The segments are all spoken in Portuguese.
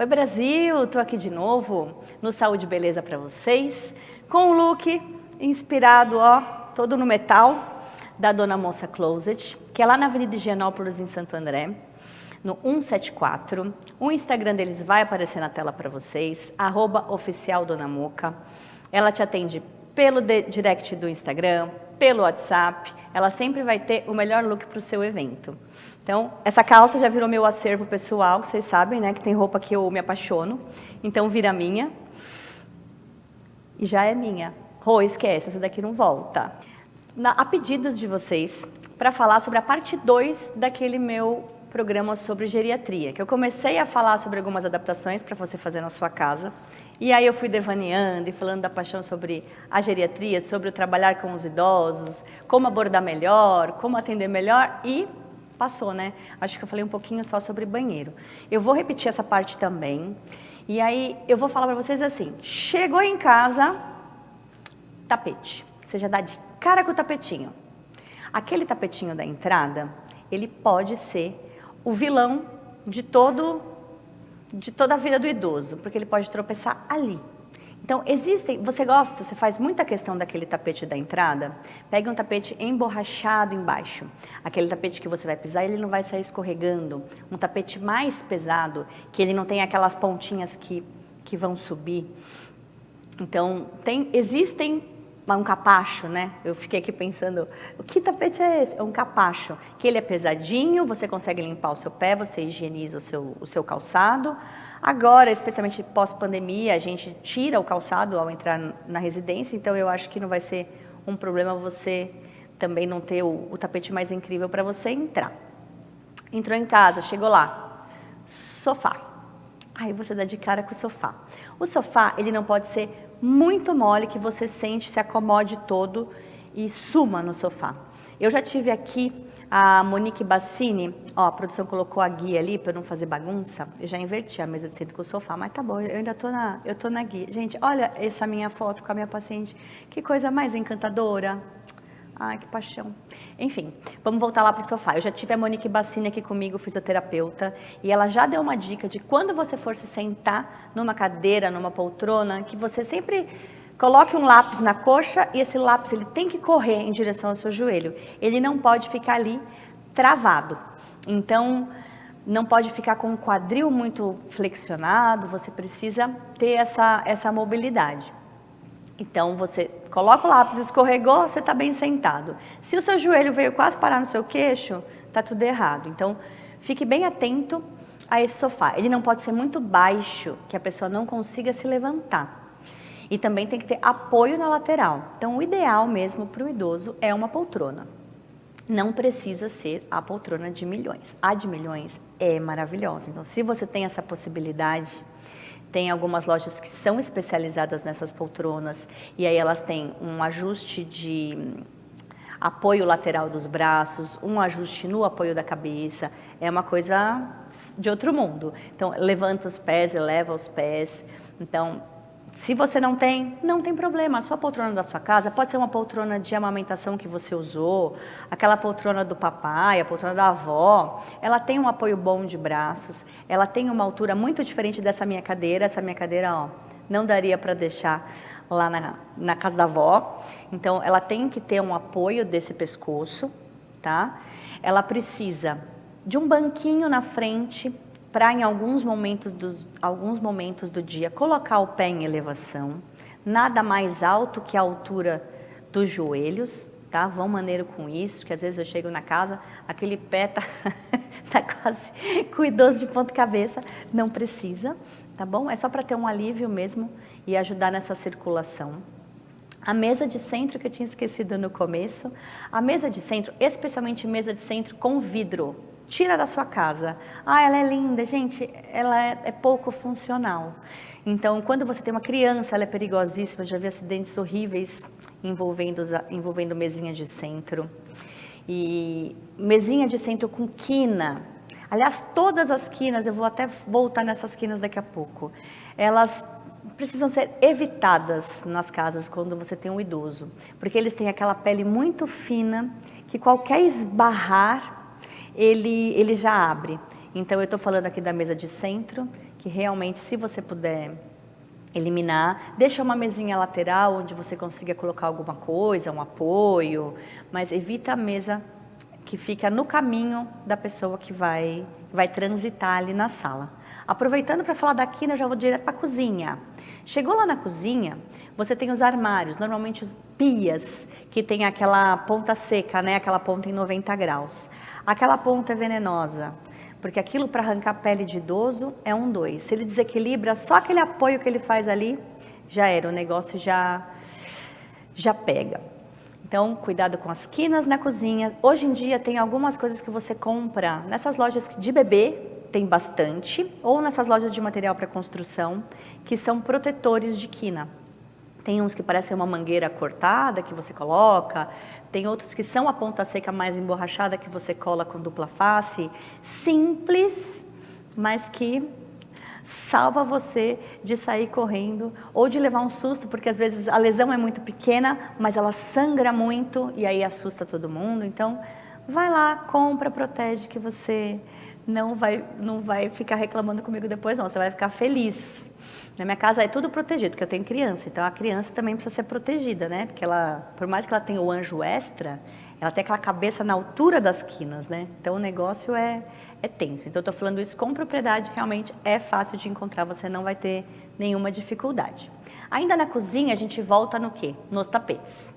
Oi Brasil, tô aqui de novo no Saúde e Beleza para vocês, com um look inspirado, ó, todo no metal, da Dona Moça Closet, que é lá na Avenida Higienópolis, em Santo André, no 174. O Instagram deles vai aparecer na tela para vocês, @oficialdonamoca. Ela te atende pelo direct do Instagram, pelo WhatsApp, ela sempre vai ter o melhor look para o seu evento. Então, essa calça já virou meu acervo pessoal, que vocês sabem, né, que tem roupa que eu me apaixono, então vira minha. E já é minha. Rô, esquece, essa daqui não volta. A pedidos de vocês, para falar sobre a parte 2 daquele meu programa sobre geriatria, que eu comecei a falar sobre algumas adaptações para você fazer na sua casa, e aí eu fui devaneando e falando da paixão sobre a geriatria, sobre o trabalhar com os idosos, como abordar melhor, como atender melhor, e passou, né? Acho que eu falei um pouquinho só sobre banheiro. Eu vou repetir essa parte também, e aí eu vou falar para vocês assim, chegou em casa, tapete, você já dá de cara com o tapetinho. Aquele tapetinho da entrada, ele pode ser o vilão de toda a vida do idoso, porque ele pode tropeçar ali. Então, você gosta, você faz muita questão daquele tapete da entrada, pega um tapete emborrachado embaixo. Aquele tapete que você vai pisar, ele não vai sair escorregando. Um tapete mais pesado, que ele não tem aquelas pontinhas que vão subir. Então, existem um capacho, né? Eu fiquei aqui pensando, que tapete é esse? É um capacho, que ele é pesadinho, você consegue limpar o seu pé, você higieniza o seu calçado. Agora, especialmente pós-pandemia, a gente tira o calçado ao entrar na residência, então eu acho que não vai ser um problema você também não ter o tapete mais incrível para você entrar. Entrou em casa, chegou lá, sofá. Aí você dá de cara com o sofá. O sofá, ele não pode ser muito mole, que você sente, se acomode todo e suma no sofá. Eu já tive aqui a Monique Bassini, ó, a produção colocou a guia ali para não fazer bagunça. Eu já inverti a mesa de centro com o sofá, mas tá bom, eu ainda tô na guia. Gente, olha essa minha foto com a minha paciente, que coisa mais encantadora. Ai, que paixão. Enfim, vamos voltar lá para o sofá. Eu já tive a Monique Bassini aqui comigo, fisioterapeuta, e ela já deu uma dica de quando você for se sentar numa cadeira, numa poltrona, que você sempre coloque um lápis na coxa e esse lápis ele tem que correr em direção ao seu joelho. Ele não pode ficar ali travado. Então, não pode ficar com o quadril muito flexionado, você precisa ter essa mobilidade. Então, você coloca o lápis, escorregou, você está bem sentado. Se o seu joelho veio quase parar no seu queixo, está tudo errado. Então, fique bem atento a esse sofá. Ele não pode ser muito baixo, que a pessoa não consiga se levantar. E também tem que ter apoio na lateral. Então, o ideal mesmo para o idoso é uma poltrona. Não precisa ser a poltrona de milhões. A de milhões é maravilhosa. Então, se você tem essa possibilidade, tem algumas lojas que são especializadas nessas poltronas e aí elas têm um ajuste de apoio lateral dos braços, um ajuste no apoio da cabeça, é uma coisa de outro mundo. Então, levanta os pés, eleva os pés. Então, se você não tem problema. A sua poltrona da sua casa pode ser uma poltrona de amamentação que você usou, aquela poltrona do papai, a poltrona da avó. Ela tem um apoio bom de braços, ela tem uma altura muito diferente dessa minha cadeira. Essa minha cadeira, ó, não daria para deixar lá na casa da avó. Então, ela tem que ter um apoio desse pescoço, tá? Ela precisa de um banquinho na frente, para em alguns momentos do dia colocar o pé em elevação, nada mais alto que a altura dos joelhos, tá? Vão maneiro com isso, que às vezes eu chego na casa, aquele pé tá quase com o idoso de ponta cabeça, não precisa, tá bom? É só para ter um alívio mesmo e ajudar nessa circulação. A mesa de centro que eu tinha esquecido no começo, a mesa de centro, especialmente mesa de centro com vidro, tira da sua casa. Ah, ela é linda, gente, ela é pouco funcional. Então, quando você tem uma criança, ela é perigosíssima. Eu já vi acidentes horríveis envolvendo mesinha de centro. E mesinha de centro com quina. Aliás, todas as quinas, eu vou até voltar nessas quinas daqui a pouco. Elas precisam ser evitadas nas casas quando você tem um idoso. Porque eles têm aquela pele muito fina, que qualquer esbarrar, ele já abre. Então, eu estou falando aqui da mesa de centro, que realmente, se você puder eliminar, deixa uma mesinha lateral onde você consiga colocar alguma coisa, um apoio, mas evita a mesa que fica no caminho da pessoa que vai transitar ali na sala. Aproveitando para falar da quina, eu já vou direto para a cozinha. Chegou lá na cozinha, você tem os armários, normalmente os pias, que tem aquela ponta seca, né? Aquela ponta em 90 graus. Aquela ponta é venenosa, porque aquilo para arrancar a pele de idoso é 2. Se ele desequilibra, só aquele apoio que ele faz ali, já era, o negócio já pega. Então, cuidado com as quinas na cozinha. Hoje em dia tem algumas coisas que você compra nessas lojas de bebê, tem bastante, ou nessas lojas de material para construção, que são protetores de quina. Tem uns que parecem uma mangueira cortada que você coloca, tem outros que são a ponta seca mais emborrachada que você cola com dupla face, simples, mas que salva você de sair correndo ou de levar um susto, porque às vezes a lesão é muito pequena, mas ela sangra muito e aí assusta todo mundo. Então, vai lá, compra, protege, que você não vai ficar reclamando comigo depois, não. Você vai ficar feliz. Na minha casa é tudo protegido, porque eu tenho criança, então a criança também precisa ser protegida, né? Porque ela, por mais que ela tenha o anjo extra, ela tem aquela cabeça na altura das quinas, né? Então o negócio é tenso. Então eu tô falando isso com propriedade, realmente é fácil de encontrar, você não vai ter nenhuma dificuldade. Ainda na cozinha a gente volta no quê? Nos tapetes.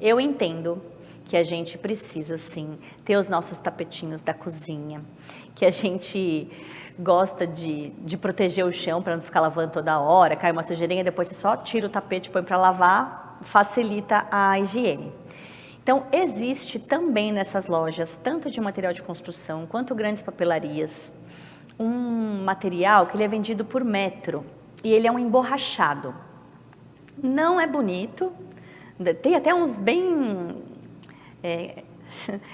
Eu entendo que a gente precisa sim ter os nossos tapetinhos da cozinha, que a gente gosta de proteger o chão para não ficar lavando toda hora, cai uma sujeirinha, depois você só tira o tapete, põe para lavar, facilita a higiene. Então, existe também nessas lojas, tanto de material de construção quanto grandes papelarias, um material que ele é vendido por metro e ele é um emborrachado. Não é bonito, tem até uns bem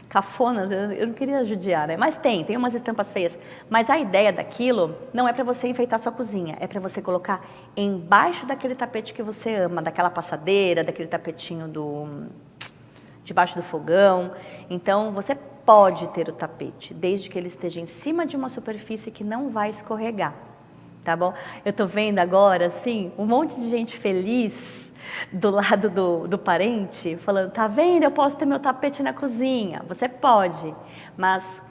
cafonas, eu não queria judiar, né? Mas tem umas estampas feias. Mas a ideia daquilo não é para você enfeitar sua cozinha, é para você colocar embaixo daquele tapete que você ama, daquela passadeira, daquele tapetinho debaixo do fogão. Então, você pode ter o tapete, desde que ele esteja em cima de uma superfície que não vai escorregar, tá bom? Eu tô vendo agora, assim, um monte de gente feliz do lado do parente, falando, tá vendo, eu posso ter meu tapete na cozinha. Você pode, mas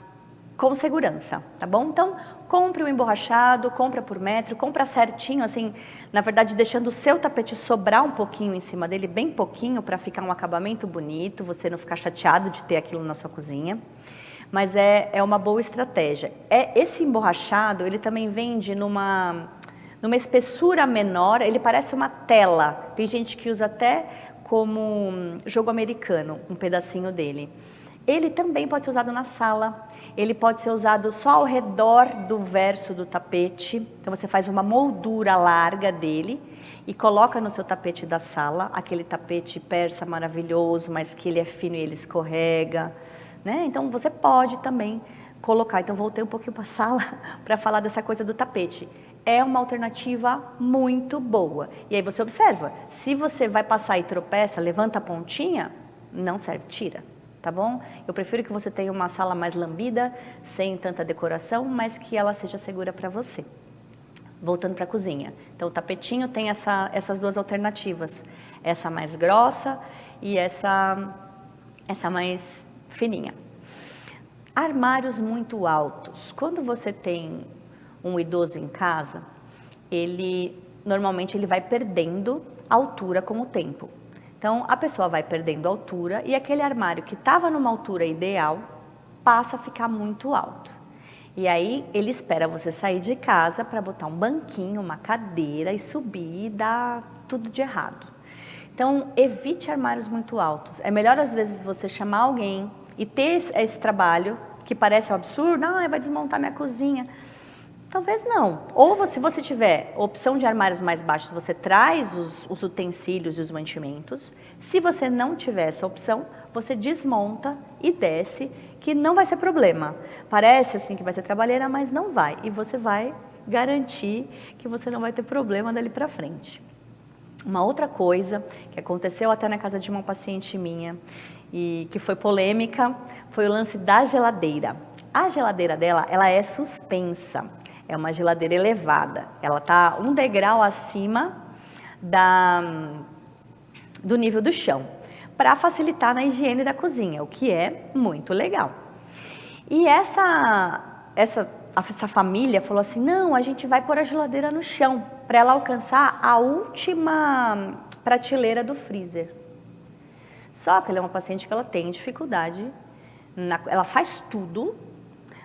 com segurança, tá bom? Então, compre o emborrachado, compra por metro, compra certinho, assim, na verdade, deixando o seu tapete sobrar um pouquinho em cima dele, bem pouquinho, para ficar um acabamento bonito, você não ficar chateado de ter aquilo na sua cozinha. Mas é uma boa estratégia. Esse emborrachado, ele também vende numa espessura menor, ele parece uma tela. Tem gente que usa até como jogo americano, um pedacinho dele. Ele também pode ser usado na sala, ele pode ser usado só ao redor do verso do tapete. Então você faz uma moldura larga dele e coloca no seu tapete da sala, aquele tapete persa maravilhoso, mas que ele é fino e ele escorrega, né? Então você pode também colocar. Então voltei um pouquinho para a sala para falar dessa coisa do tapete. É uma alternativa muito boa. E aí você observa, se você vai passar e tropeça, levanta a pontinha, não serve, tira. Tá bom? Eu prefiro que você tenha uma sala mais lambida, sem tanta decoração, mas que ela seja segura para você. Voltando para a cozinha. Então, o tapetinho tem essas duas alternativas. Essa mais grossa e essa mais fininha. Armários muito altos. Quando você tem um idoso em casa, normalmente ele vai perdendo altura com o tempo. Então, a pessoa vai perdendo altura e aquele armário que estava numa altura ideal passa a ficar muito alto. E aí, ele espera você sair de casa para botar um banquinho, uma cadeira e subir e dar tudo de errado. Então, evite armários muito altos. É melhor, às vezes, você chamar alguém e ter esse trabalho, que parece um absurdo, vai desmontar minha cozinha. Talvez não. Ou se você tiver opção de armários mais baixos, você traz os utensílios e os mantimentos. Se você não tiver essa opção, você desmonta e desce, que não vai ser problema. Parece assim que vai ser trabalheira, mas não vai. E você vai garantir que você não vai ter problema dali para frente. Uma outra coisa que aconteceu até na casa de uma paciente minha e que foi polêmica, foi o lance da geladeira. A geladeira dela, ela é suspensa. É uma geladeira elevada. Ela está um degrau acima do nível do chão, para facilitar na higiene da cozinha, o que é muito legal. E essa família falou assim, não, a gente vai pôr a geladeira no chão, para ela alcançar a última prateleira do freezer. Só que ela é uma paciente que ela tem dificuldade, ela faz tudo,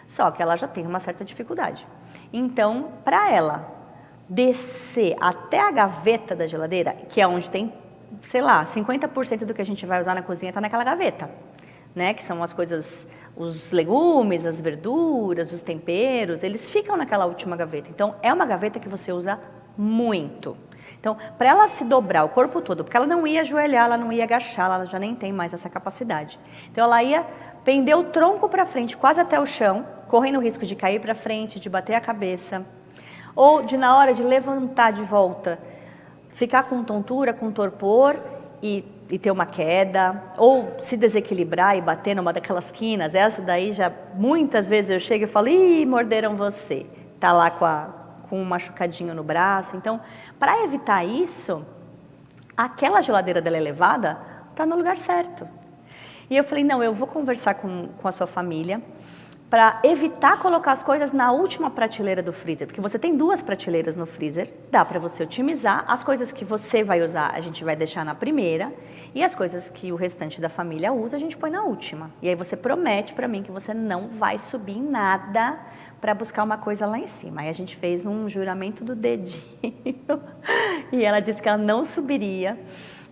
só que ela já tem uma certa dificuldade. Então, para ela descer até a gaveta da geladeira, que é onde tem, sei lá, 50% do que a gente vai usar na cozinha está naquela gaveta, né? Que são as coisas, os legumes, as verduras, os temperos, eles ficam naquela última gaveta. Então, é uma gaveta que você usa muito. Então, para ela se dobrar o corpo todo, porque ela não ia ajoelhar, ela não ia agachar, ela já nem tem mais essa capacidade. Então, ela ia pender o tronco para frente, quase até o chão, correndo o risco de cair para frente, de bater a cabeça, ou de, na hora de levantar de volta, ficar com tontura, com torpor e ter uma queda, ou se desequilibrar e bater numa daquelas quinas. Essa daí já, muitas vezes eu chego e falo, ih, morderam você. Tá lá com um machucadinho no braço. Então, para evitar isso, aquela geladeira dela elevada está no lugar certo. E eu falei, não, eu vou conversar com a sua família para evitar colocar as coisas na última prateleira do freezer, porque você tem 2 prateleiras no freezer, dá para você otimizar, as coisas que você vai usar a gente vai deixar na primeira, e as coisas que o restante da família usa a gente põe na última. E aí você promete para mim que você não vai subir em nada para buscar uma coisa lá em cima. Aí a gente fez um juramento do dedinho, e ela disse que ela não subiria.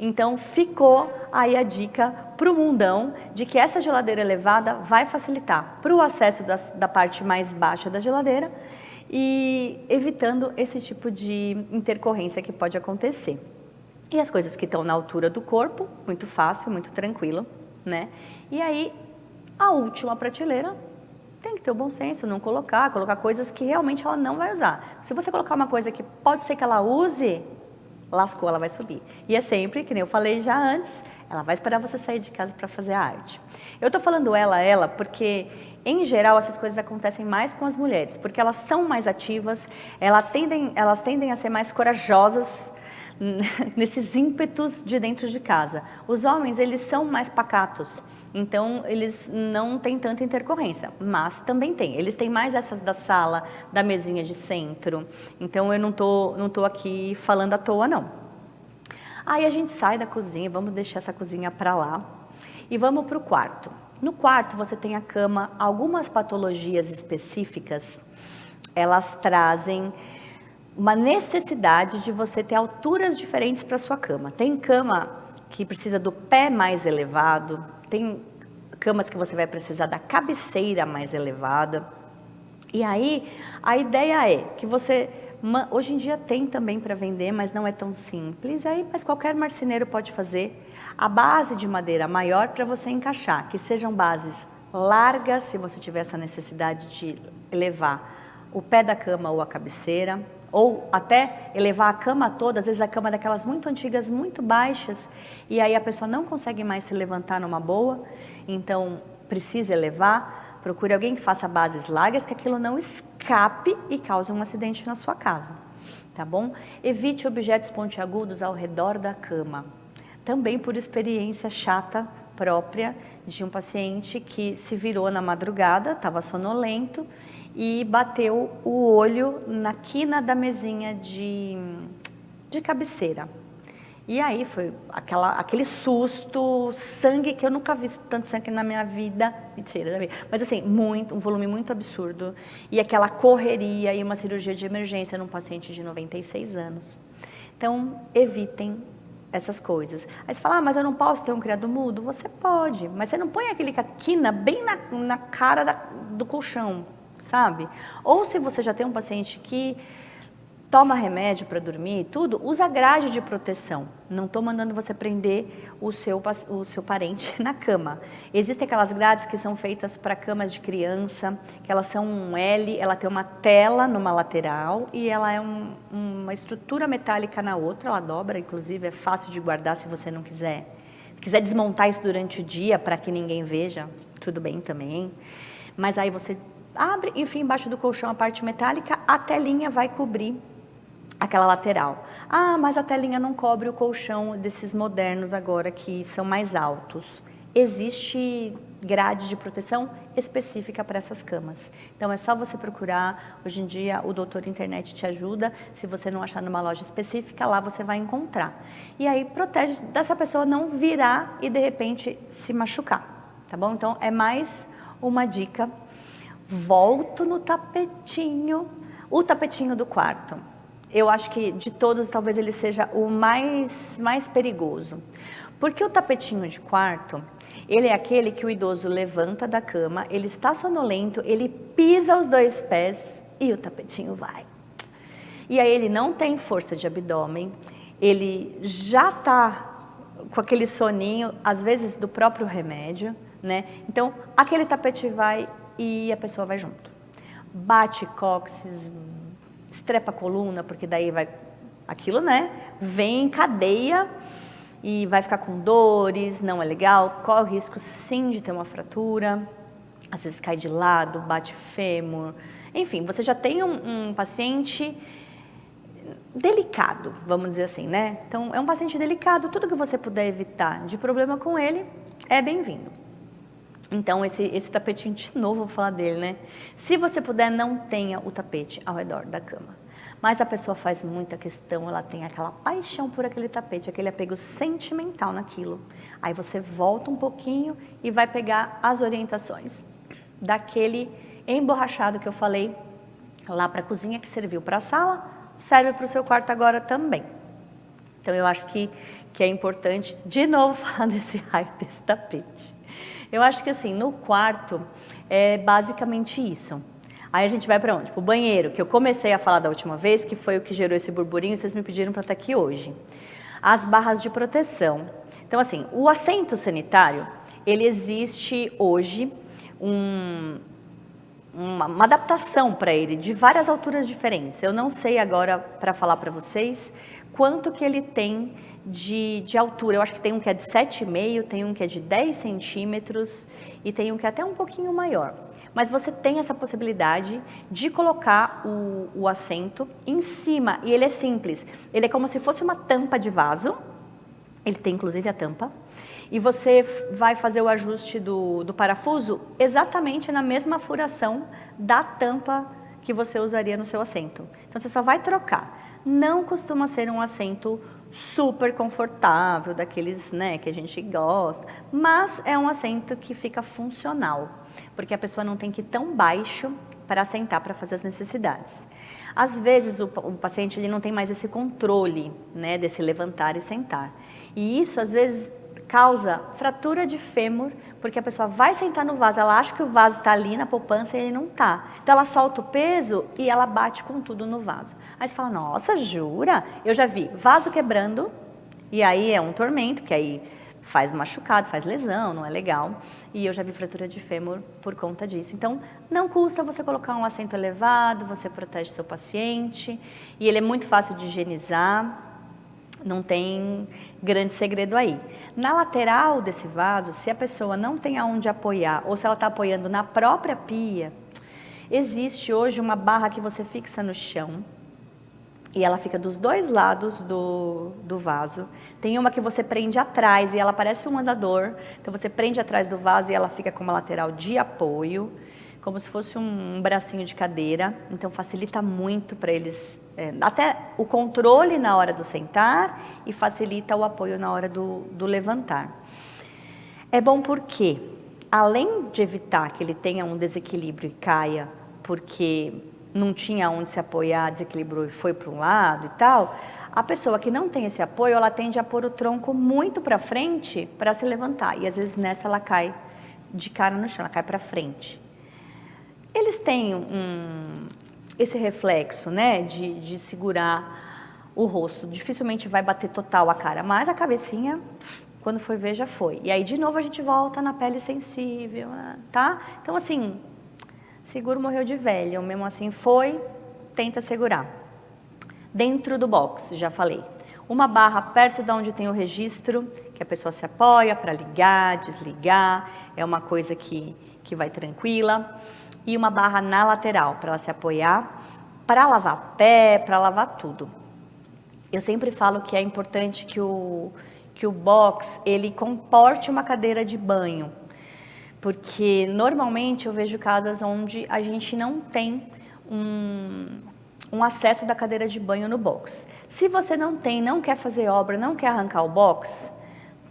Então, ficou aí a dica para o mundão de que essa geladeira elevada vai facilitar para o acesso da parte mais baixa da geladeira e evitando esse tipo de intercorrência que pode acontecer. E as coisas que estão na altura do corpo, muito fácil, muito tranquilo, né? E aí, a última prateleira tem que ter o bom senso, não colocar coisas que realmente ela não vai usar. Se você colocar uma coisa que pode ser que ela use, lascou, ela vai subir. E é sempre, que nem eu falei já antes, ela vai esperar você sair de casa para fazer a arte. Eu tô falando ela, porque, em geral, essas coisas acontecem mais com as mulheres, porque elas são mais ativas, elas tendem a ser mais corajosas nesses ímpetos de dentro de casa. Os homens, eles são mais pacatos, então eles não têm tanta intercorrência, mas também tem. Eles têm mais essas da sala, da mesinha de centro, então eu não tô aqui falando à toa, não. Aí a gente sai da cozinha, vamos deixar essa cozinha para lá e vamos para o quarto. No quarto você tem a cama, algumas patologias específicas, elas trazem uma necessidade de você ter alturas diferentes para sua cama. Tem cama que precisa do pé mais elevado, tem camas que você vai precisar da cabeceira mais elevada. E aí, a ideia é que você, hoje em dia tem também para vender, mas não é tão simples, mas qualquer marceneiro pode fazer a base de madeira maior para você encaixar, que sejam bases largas, se você tiver essa necessidade de elevar o pé da cama ou a cabeceira, ou até elevar a cama toda, às vezes a cama daquelas muito antigas, muito baixas, e aí a pessoa não consegue mais se levantar numa boa, então precisa elevar, procure alguém que faça bases largas, que aquilo não escape e cause um acidente na sua casa, tá bom? Evite objetos pontiagudos ao redor da cama, também por experiência chata própria de um paciente que se virou na madrugada, estava sonolento, e bateu o olho na quina da mesinha de cabeceira. E aí foi aquele susto, sangue, que eu nunca vi tanto sangue na minha vida. Mentira, já vi. Mas assim, um volume muito absurdo. E aquela correria e uma cirurgia de emergência num paciente de 96 anos. Então, evitem essas coisas. Aí você fala, mas eu não posso ter um criado mudo? Você pode, mas você não põe aquele quina bem na cara do colchão, sabe? Ou se você já tem um paciente que toma remédio para dormir e tudo, usa grade de proteção. Não estou mandando você prender o seu parente na cama. Existem aquelas grades que são feitas para camas de criança, que elas são um L, ela tem uma tela numa lateral e ela é uma estrutura metálica na outra, ela dobra, inclusive é fácil de guardar se você não quiser desmontar isso durante o dia para que ninguém veja, tudo bem também. Mas aí você abre, enfim, embaixo do colchão a parte metálica, a telinha vai cobrir aquela lateral. Ah, mas a telinha não cobre o colchão desses modernos agora que são mais altos. Existe grade de proteção específica para essas camas. Então é só você procurar, hoje em dia o Doutor Internet te ajuda, se você não achar numa loja específica, lá você vai encontrar. E aí protege dessa pessoa não virar e de repente se machucar, tá bom? Então é mais uma dica. Volto no tapetinho, o tapetinho do quarto. Eu acho que de todos talvez ele seja o mais perigoso. Porque o tapetinho de quarto, ele é aquele que o idoso levanta da cama, ele está sonolento, ele pisa os 2 pés e o tapetinho vai. E aí ele não tem força de abdômen, ele já está com aquele soninho, às vezes do próprio remédio, né? Então, aquele tapete vai e a pessoa vai junto. Bate cóccix, estrepa a coluna, porque daí vai aquilo, né? Vem em cadeia e vai ficar com dores, não é legal, corre o risco sim de ter uma fratura, às vezes cai de lado, bate fêmur, enfim, você já tem um paciente delicado, vamos dizer assim, né? Então, é um paciente delicado, tudo que você puder evitar de problema com ele é bem-vindo. Então, esse tapetinho, de novo, vou falar dele, né? Se você puder, não tenha o tapete ao redor da cama. Mas a pessoa faz muita questão, ela tem aquela paixão por aquele tapete, aquele apego sentimental naquilo. Aí você volta um pouquinho e vai pegar as orientações daquele emborrachado que eu falei lá para a cozinha, que serviu para a sala, serve para o seu quarto agora também. Então, eu acho que é importante, de novo, falar desse raio desse tapete. Eu acho que assim, no quarto, é basicamente isso. Aí a gente vai para onde? Para o banheiro, que eu comecei a falar da última vez, que foi o que gerou esse burburinho, vocês me pediram para estar aqui hoje. As barras de proteção. Então assim, o assento sanitário, ele existe hoje uma adaptação para ele, de várias alturas diferentes. Eu não sei agora, para falar para vocês, quanto que ele tem de altura. Eu acho que tem um que é de 7,5, tem um que é de 10 centímetros e tem um que é até um pouquinho maior. Mas você tem essa possibilidade de colocar o assento em cima, e ele é simples. Ele é como se fosse uma tampa de vaso, ele tem inclusive a tampa, e você vai fazer o ajuste do parafuso exatamente na mesma furação da tampa que você usaria no seu assento. Então você só vai trocar. Não costuma ser um assento super confortável, daqueles, né, que a gente gosta, mas é um assento que fica funcional, porque a pessoa não tem que ir tão baixo para sentar para fazer as necessidades. Às vezes o paciente ele não tem mais esse controle, né, desse levantar e sentar, e isso às vezes causa fratura de fêmur, porque a pessoa vai sentar no vaso, ela acha que o vaso está ali na poupança e ele não está. Então ela solta o peso e ela bate com tudo no vaso. Aí você fala, nossa, jura? Eu já vi vaso quebrando, e aí é um tormento, que aí faz machucado, faz lesão, não é legal. E eu já vi fratura de fêmur por conta disso. Então, não custa você colocar um assento elevado, você protege seu paciente, e ele é muito fácil de higienizar. Não tem grande segredo aí. Na lateral desse vaso, se a pessoa não tem aonde apoiar, ou se ela está apoiando na própria pia, existe hoje uma barra que você fixa no chão, e ela fica dos 2 lados do vaso. Tem uma que você prende atrás, e ela parece um andador, então você prende atrás do vaso e ela fica com uma lateral de apoio, como se fosse um bracinho de cadeira, então facilita muito para eles, até o controle na hora do sentar e facilita o apoio na hora do levantar. É bom porque, além de evitar que ele tenha um desequilíbrio e caia, porque não tinha onde se apoiar, desequilibrou e foi para um lado e tal, a pessoa que não tem esse apoio, ela tende a pôr o tronco muito para frente para se levantar, e às vezes nessa ela cai de cara no chão, ela cai para frente. Eles têm esse reflexo, né, de segurar o rosto. Dificilmente vai bater total a cara, mas a cabecinha, quando foi ver, já foi. E aí, de novo, a gente volta na pele sensível, tá? Então, assim, seguro morreu de velho. Mesmo assim, foi, tenta segurar. Dentro do box, já falei. Uma barra perto de onde tem o registro, que a pessoa se apoia para ligar, desligar. É uma coisa que vai tranquila. e uma barra na lateral para ela se apoiar, para lavar pé, para lavar tudo. Eu sempre falo que é importante que o box ele comporte uma cadeira de banho, porque normalmente eu vejo casas onde a gente não tem um acesso da cadeira de banho no box. Se você não tem, não quer fazer obra, não quer arrancar o box,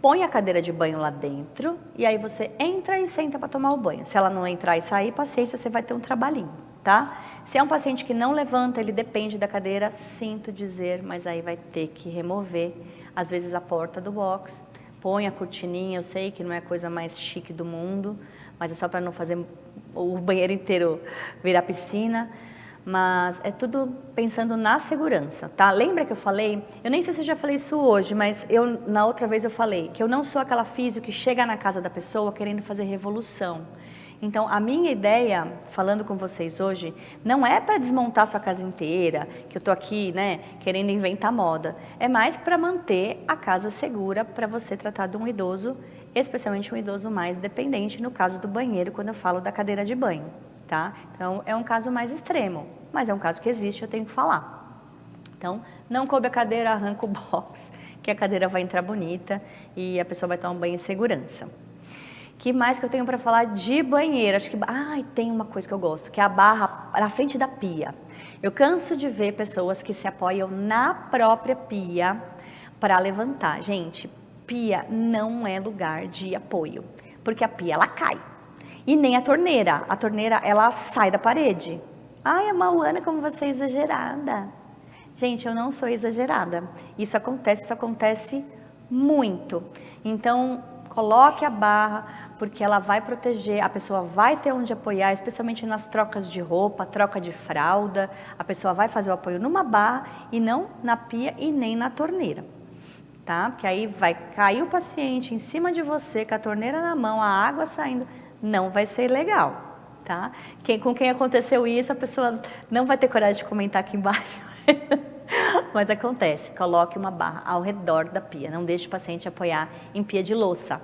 põe a cadeira de banho lá dentro e aí você entra e senta para tomar o banho. Se ela não entrar e sair, paciência, você vai ter um trabalhinho, tá? Se é um paciente que não levanta, ele depende da cadeira, sinto dizer, mas aí vai ter que remover, às vezes, a porta do box, põe a cortininha, eu sei que não é a coisa mais chique do mundo, mas é só para não fazer o banheiro inteiro virar piscina. Mas é tudo pensando na segurança, tá? Lembra que eu falei, eu nem sei se eu já falei isso hoje, mas na outra vez eu falei que eu não sou aquela física que chega na casa da pessoa querendo fazer revolução. Então, a minha ideia, falando com vocês hoje, não é para desmontar sua casa inteira, que eu tô aqui, né, querendo inventar moda. É mais para manter a casa segura para você tratar de um idoso, especialmente um idoso mais dependente, no caso do banheiro, quando eu falo da cadeira de banho, tá? Então, é um caso mais extremo, mas é um caso que existe, eu tenho que falar. Então, não coube a cadeira, arranca o box, que a cadeira vai entrar bonita e a pessoa vai tomar um banho em segurança. Que mais que eu tenho para falar de banheiro? Acho que tem uma coisa que eu gosto, que é a barra na frente da pia. Eu canso de ver pessoas que se apoiam na própria pia para levantar. Gente, pia não é lugar de apoio, porque a pia ela cai. E nem a torneira ela sai da parede. Ai, a Mauana, como você é exagerada. Gente, eu não sou exagerada. Isso acontece muito. Então, coloque a barra, porque ela vai proteger, a pessoa vai ter onde apoiar, especialmente nas trocas de roupa, troca de fralda, a pessoa vai fazer o apoio numa barra e não na pia e nem na torneira, tá? Porque aí vai cair o paciente em cima de você, com a torneira na mão, a água saindo, não vai ser legal, tá? Com quem aconteceu isso, a pessoa não vai ter coragem de comentar aqui embaixo, mas acontece, coloque uma barra ao redor da pia, não deixe o paciente apoiar em pia de louça.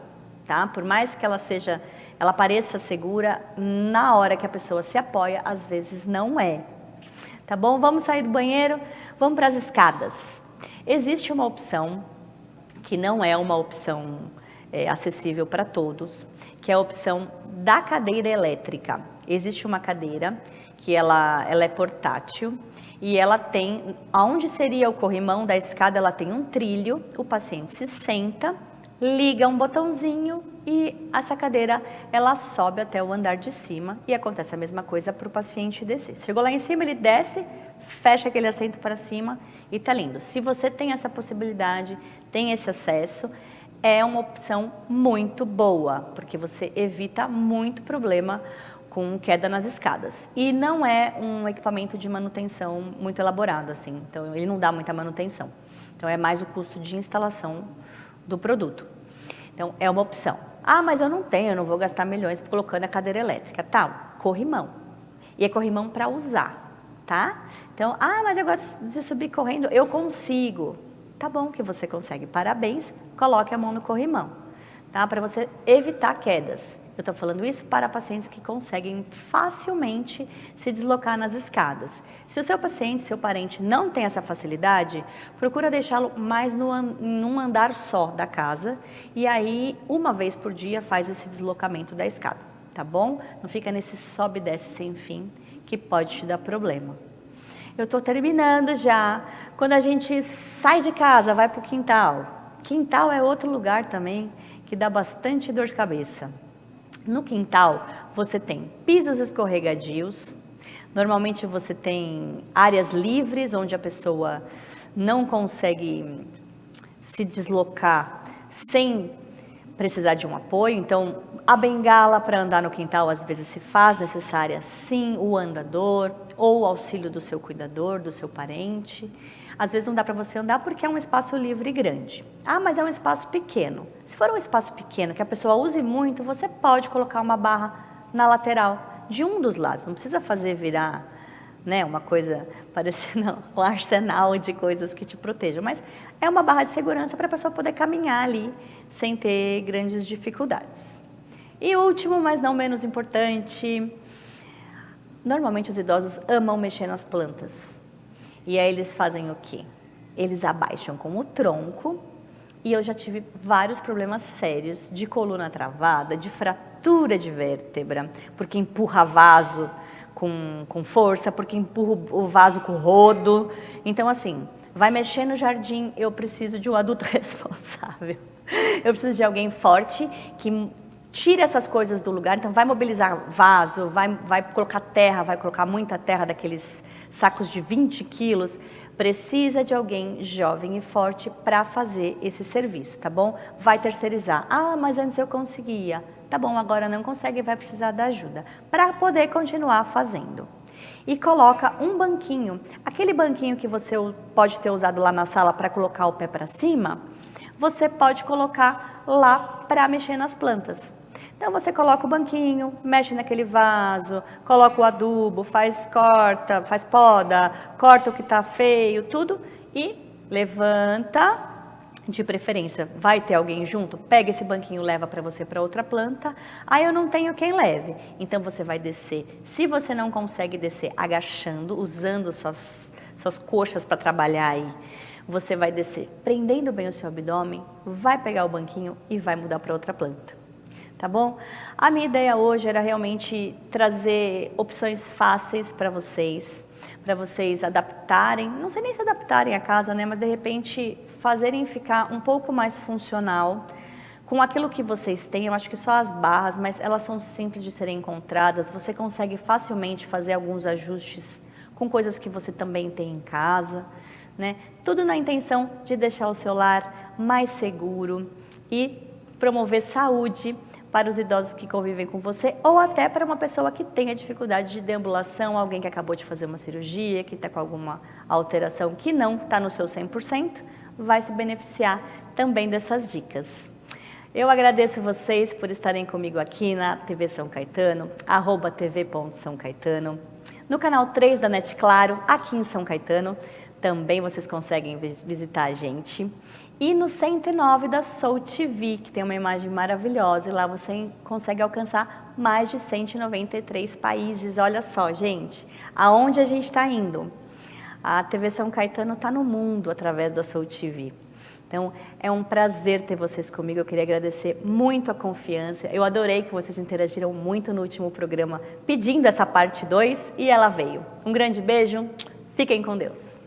Tá? Por mais que ela pareça segura, na hora que a pessoa se apoia, às vezes não é. Tá bom? Vamos sair do banheiro, vamos para as escadas. Existe uma opção, que não é uma opção acessível para todos, que é a opção da cadeira elétrica. Existe uma cadeira que ela é portátil e ela tem, onde seria o corrimão da escada, ela tem um trilho, o paciente se senta, liga um botãozinho e essa cadeira ela sobe até o andar de cima e acontece a mesma coisa para o paciente descer. Chegou lá em cima, ele desce, fecha aquele assento para cima e tá lindo. Se você tem essa possibilidade, tem esse acesso, é uma opção muito boa, porque você evita muito problema com queda nas escadas. E não é um equipamento de manutenção muito elaborado, assim, então ele não dá muita manutenção. Então é mais o custo de instalação do produto. Então, é uma opção. Ah, mas eu não vou gastar milhões colocando a cadeira elétrica. Tá, corrimão. E é corrimão para usar, tá? Então, mas eu gosto de subir correndo, eu consigo. Tá bom que você consegue, parabéns, coloque a mão no corrimão, tá? Para você evitar quedas. Eu estou falando isso para pacientes que conseguem facilmente se deslocar nas escadas. Se o seu paciente, seu parente não tem essa facilidade, procura deixá-lo mais num andar só da casa e aí, uma vez por dia, faz esse deslocamento da escada, tá bom? Não fica nesse sobe e desce sem fim, que pode te dar problema. Eu estou terminando já. Quando a gente sai de casa, vai para o quintal. Quintal é outro lugar também que dá bastante dor de cabeça. No quintal, você tem pisos escorregadios, normalmente você tem áreas livres, onde a pessoa não consegue se deslocar sem precisar de um apoio. Então, a bengala para andar no quintal, às vezes se faz necessária, sim, o andador, ou o auxílio do seu cuidador, do seu parente. Às vezes não dá para você andar porque é um espaço livre e grande. Ah, mas é um espaço pequeno. Se for um espaço pequeno que a pessoa use muito, você pode colocar uma barra na lateral de um dos lados. Não precisa fazer virar, né, uma coisa parecendo um arsenal de coisas que te protejam. Mas é uma barra de segurança para a pessoa poder caminhar ali sem ter grandes dificuldades. E último, mas não menos importante, Normalmente os idosos amam mexer nas plantas. E aí eles fazem o quê? Eles abaixam com o tronco, e eu já tive vários problemas sérios de coluna travada, de fratura de vértebra, porque empurra vaso com força, porque empurra o vaso com o rodo. Então, assim, vai mexer no jardim, eu preciso de um adulto responsável. Eu preciso de alguém forte que tire essas coisas do lugar. Então, vai mobilizar vaso, vai colocar terra, vai colocar muita terra daqueles sacos de 20 quilos. Precisa de alguém jovem e forte para fazer esse serviço, tá bom? Vai terceirizar. Ah, mas antes eu conseguia. Tá bom, agora não consegue e vai precisar da ajuda para poder continuar fazendo. E coloca um banquinho, aquele banquinho que você pode ter usado lá na sala para colocar o pé para cima, você pode colocar lá para mexer nas plantas. Então você coloca o banquinho, mexe naquele vaso, coloca o adubo, faz poda, corta o que está feio, tudo, e levanta, de preferência, vai ter alguém junto, pega esse banquinho, leva para você para outra planta. Aí eu não tenho quem leve, então você vai descer. Se você não consegue descer agachando, usando suas coxas para trabalhar aí, você vai descer prendendo bem o seu abdômen, vai pegar o banquinho e vai mudar para outra planta. Tá bom? A minha ideia hoje era realmente trazer opções fáceis para vocês adaptarem, não sei nem se adaptarem a casa, né, mas de repente fazerem ficar um pouco mais funcional com aquilo que vocês têm. Eu acho que só as barras, mas elas são simples de serem encontradas, você consegue facilmente fazer alguns ajustes com coisas que você também tem em casa, né? Tudo na intenção de deixar o seu lar mais seguro e promover saúde para os idosos que convivem com você, ou até para uma pessoa que tenha dificuldade de deambulação, alguém que acabou de fazer uma cirurgia, que está com alguma alteração que não está no seu 100%, vai se beneficiar também dessas dicas. Eu agradeço vocês por estarem comigo aqui na TV São Caetano, @tv.sãocaetano, no canal 3 da NET Claro, aqui em São Caetano, também vocês conseguem visitar a gente. E no 109 da Soul TV, que tem uma imagem maravilhosa, e lá você consegue alcançar mais de 193 países. Olha só, gente, aonde a gente está indo? A TV São Caetano está no mundo através da Soul TV. Então, é um prazer ter vocês comigo. Eu queria agradecer muito a confiança. Eu adorei que vocês interagiram muito no último programa, pedindo essa parte 2, e ela veio. Um grande beijo, fiquem com Deus.